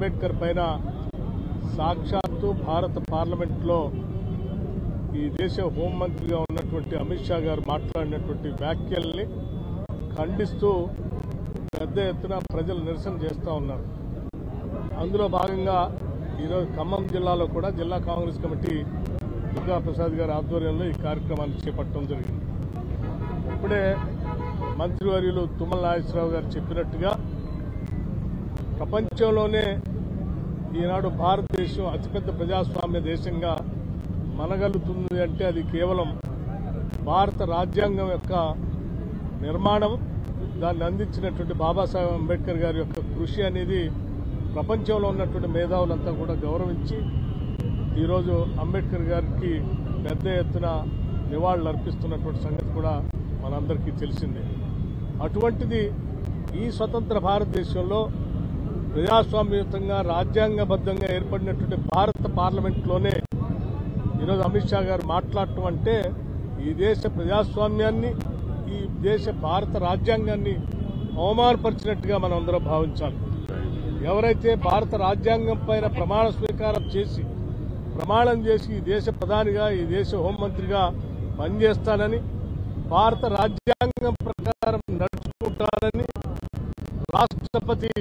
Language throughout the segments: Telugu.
అంబేద్కర్ పైన సాక్షాత్తు భారత పార్లమెంట్లో ఈ దేశ హోంమంత్రిగా ఉన్నటువంటి అమిత్ షా గారు మాట్లాడినటువంటి వ్యాఖ్యల్ని ఖండిస్తూ పెద్ద ఎత్తున ప్రజలు నిరసన చేస్తూ ఉన్నారు. అందులో భాగంగా ఈరోజు ఖమ్మం జిల్లాలో కూడా జిల్లా కాంగ్రెస్ కమిటీ దుర్గా ప్రసాద్ గారి ఆధ్వర్యంలో ఈ కార్యక్రమాన్ని చేపట్టడం జరిగింది. ఇప్పుడే మంత్రివర్యులు తుమ్మల నాగేశ్వరరావు గారు చెప్పినట్టుగా ప్రపంచంలోనే ఈనాడు భారతదేశం అతిపెద్ద ప్రజాస్వామ్య దేశంగా మనగలుగుతుంది అంటే అది కేవలం భారత రాజ్యాంగం యొక్క నిర్మాణం, దాన్ని అందించినటువంటి బాబాసాహెబ్ అంబేద్కర్ గారి యొక్క కృషి అనేది ప్రపంచంలో ఉన్నటువంటి మేధావులంతా కూడా గౌరవించి ఈరోజు అంబేద్కర్ గారికి పెద్ద ఎత్తున నివాళులు అర్పిస్తున్నటువంటి సంగతి కూడా మనందరికీ తెలిసిందే. అటువంటిది ఈ స్వతంత్ర భారతదేశంలో ప్రజాస్వామ్యయుతంగా రాజ్యాంగబద్ధంగా ఏర్పడినటువంటి భారత పార్లమెంట్లోనే ఈరోజు అమిత్ షా గారు మాట్లాడటం అంటే ఈ దేశ ప్రజాస్వామ్యాన్ని, ఈ దేశ భారత రాజ్యాంగాన్ని అవమానపరిచినట్టుగా మనం అందరం భావించాలి. ఎవరైతే భారత రాజ్యాంగం పైన ప్రమాణ స్వీకారం చేసి ప్రమాణం చేసి ఈ దేశ ప్రధానిగా, ఈ దేశ హోంమంత్రిగా పనిచేస్తానని, భారత రాజ్యాంగం ప్రకారం నడుచుకుంటానని రాష్ట్రపతి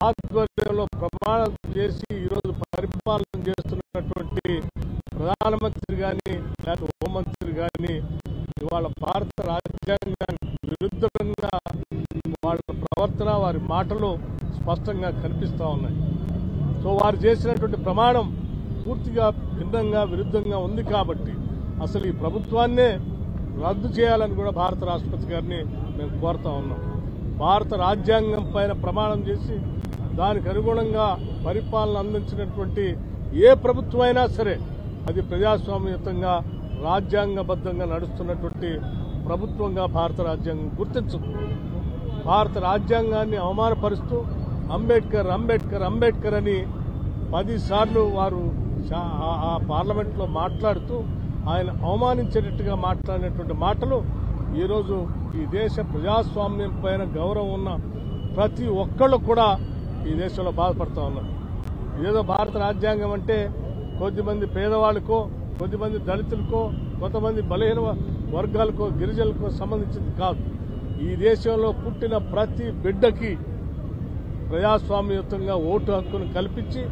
ఆధ్వర్యంలో ప్రమాణం చేసి ఈరోజు పరిపాలన చేస్తున్నటువంటి ప్రధానమంత్రి కానీ లేదా హోంమంత్రి కానీ ఇవాళ భారత రాజ్యాంగానికి విరుద్ధంగా వాళ్ళ ప్రవర్తన, వారి మాటలు స్పష్టంగా కనిపిస్తూ ఉన్నాయి. సో వారు చేసినటువంటి ప్రమాణం పూర్తిగా భిన్నంగా, విరుద్ధంగా ఉంది కాబట్టి అసలు ఈ ప్రభుత్వాన్నే రద్దు చేయాలని కూడా భారత రాష్ట్రపతి గారిని మేము కోరుతా ఉన్నాం. భారత రాజ్యాంగం పైన ప్రమాణం చేసి దానికి అనుగుణంగా పరిపాలన అందించినటువంటి ఏ ప్రభుత్వం అయినా సరే అది ప్రజాస్వామ్యయుతంగా రాజ్యాంగబద్ధంగా నడుస్తున్నటువంటి ప్రభుత్వంగా భారత రాజ్యాంగం గుర్తించదు. భారత రాజ్యాంగాన్ని అవమానపరుస్తూ అంబేద్కర్ అంబేద్కర్ అంబేద్కర్ అని 10 సార్లు వారు ఆ పార్లమెంట్లో మాట్లాడుతూ ఆయన అవమానించేటట్టుగా మాట్లాడినటువంటి మాటలు ఈరోజు ఈ దేశ ప్రజాస్వామ్యం పైన గౌరవం ఉన్న ప్రతి ఒక్కళ్ళు కూడా ఈ దేశంలో బాధపడుతూ ఉన్నారు. ఇదేదో భారత రాజ్యాంగం అంటే కొద్దిమంది పేదవాళ్ళకో, కొద్దిమంది దళితులకో, కొంతమంది బలహీన వర్గాలకో, గిరిజనులకో సంబంధించింది కాదు. ఈ దేశంలో పుట్టిన ప్రతి బిడ్డకి ప్రజాస్వామ్యయుతంగా ఓటు హక్కును కల్పించి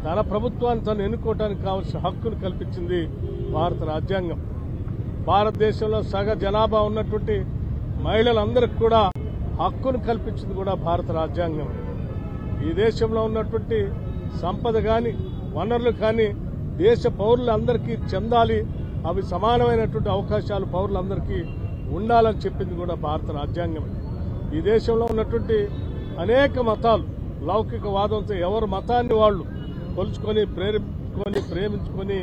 తన ప్రభుత్వాన్ని తను ఎన్నుకోవడానికి కావాల్సిన హక్కును కల్పించింది భారత రాజ్యాంగం. భారతదేశంలో సగ జనాభా ఉన్నటువంటి మహిళలందరికీ కూడా హక్కును కల్పించింది కూడా భారత రాజ్యాంగం. ఈ దేశంలో ఉన్నటువంటి సంపద కానీ, వనరులు కానీ దేశ పౌరులందరికీ చెందాలి, అవి సమానమైనటువంటి అవకాశాలు పౌరులందరికీ ఉండాలని చెప్పింది కూడా భారత రాజ్యాంగం. ఈ దేశంలో ఉన్నటువంటి అనేక మతాలు లౌకికవాదంతో ఎవరి మతాన్ని వాళ్ళు కొలుచుకొని, ప్రేమించుకొని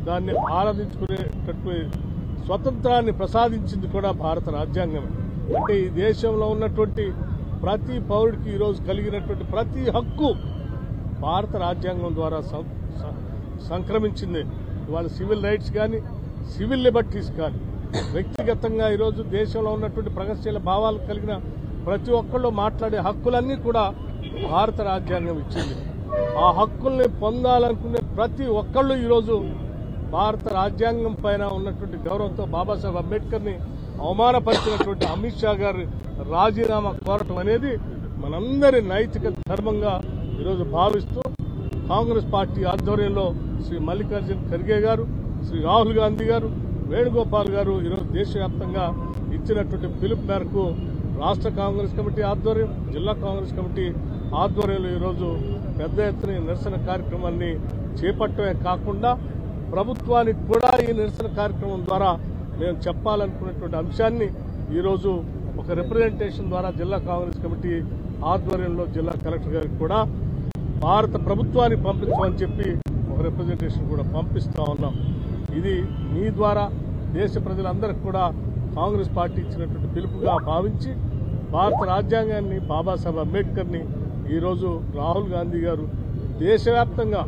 దాన్ని ఆరాధించుకునేటట్టు స్వతంత్రాన్ని ప్రసాదించింది కూడా భారత రాజ్యాంగం. అంటే ఈ దేశంలో ఉన్నటువంటి ప్రతి పౌరుడికి ఈరోజు కలిగినటువంటి ప్రతి హక్కు భారత రాజ్యాంగం ద్వారా సంక్రమించింది. ఇవాళ సివిల్ రైట్స్ కానీ, సివిల్ లిబర్టీస్ కానీ, వ్యక్తిగతంగా ఈరోజు దేశంలో ఉన్నటువంటి ప్రగతిశీల భావాలు కలిగిన ప్రతి ఒక్కళ్ళు మాట్లాడే హక్కులన్నీ కూడా భారత రాజ్యాంగం ఇచ్చింది. ఆ హక్కుల్ని పొందాలనుకునే ప్రతి ఒక్కళ్ళు ఈరోజు భారత రాజ్యాంగం పైన ఉన్నటువంటి గౌరవంతో బాబాసాహెబ్ అంబేద్కర్ని అవమానపరిచినటువంటి అమిత్ షా గారి రాజీనామా కోరటం అనేది మనందరి నైతిక ధర్మంగా ఈరోజు భావిస్తూ కాంగ్రెస్ పార్టీ ఆధ్వర్యంలో శ్రీ మల్లికార్జున ఖర్గే గారు, శ్రీ రాహుల్ గాంధీ గారు, వేణుగోపాల్ గారు ఈరోజు దేశవ్యాప్తంగా ఇచ్చినటువంటి పిలుపు మేరకు రాష్ట్ర కాంగ్రెస్ కమిటీ ఆధ్వర్యం, జిల్లా కాంగ్రెస్ కమిటీ ఆధ్వర్యంలో ఈరోజు పెద్ద ఎత్తున నిరసన కార్యక్రమాన్ని చేపట్టడమే కాకుండా ప్రభుత్వానికి కూడా ఈ నిరసన కార్యక్రమం ద్వారా మేము చెప్పాలనుకున్నటువంటి అంశాన్ని ఈరోజు ఒక రిప్రజెంటేషన్ ద్వారా జిల్లా కాంగ్రెస్ కమిటీ ఆధ్వర్యంలో జిల్లా కలెక్టర్ గారికి కూడా భారత ప్రభుత్వానికి పంపించమని చెప్పి ఒక రిప్రజెంటేషన్ కూడా పంపిస్తా ఉన్నాం. ఇది మీ ద్వారా దేశ ప్రజలందరికీ కూడా కాంగ్రెస్ పార్టీ ఇచ్చినటువంటి పిలుపుగా భావించి భారత రాజ్యాంగాన్ని, బాబాసాహెబ్ అంబేద్కర్ని ఈరోజు రాహుల్ గాంధీ గారు దేశవ్యాప్తంగా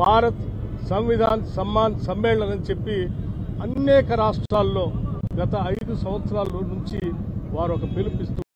భారత్ సంవిధాన్ సమ్మాన్ సమ్మేళనం అని చెప్పి అనేక రాష్ట్రాల్లో గత 5 సంవత్సరాల నుంచి వారు ఒక పిలుపిస్తూ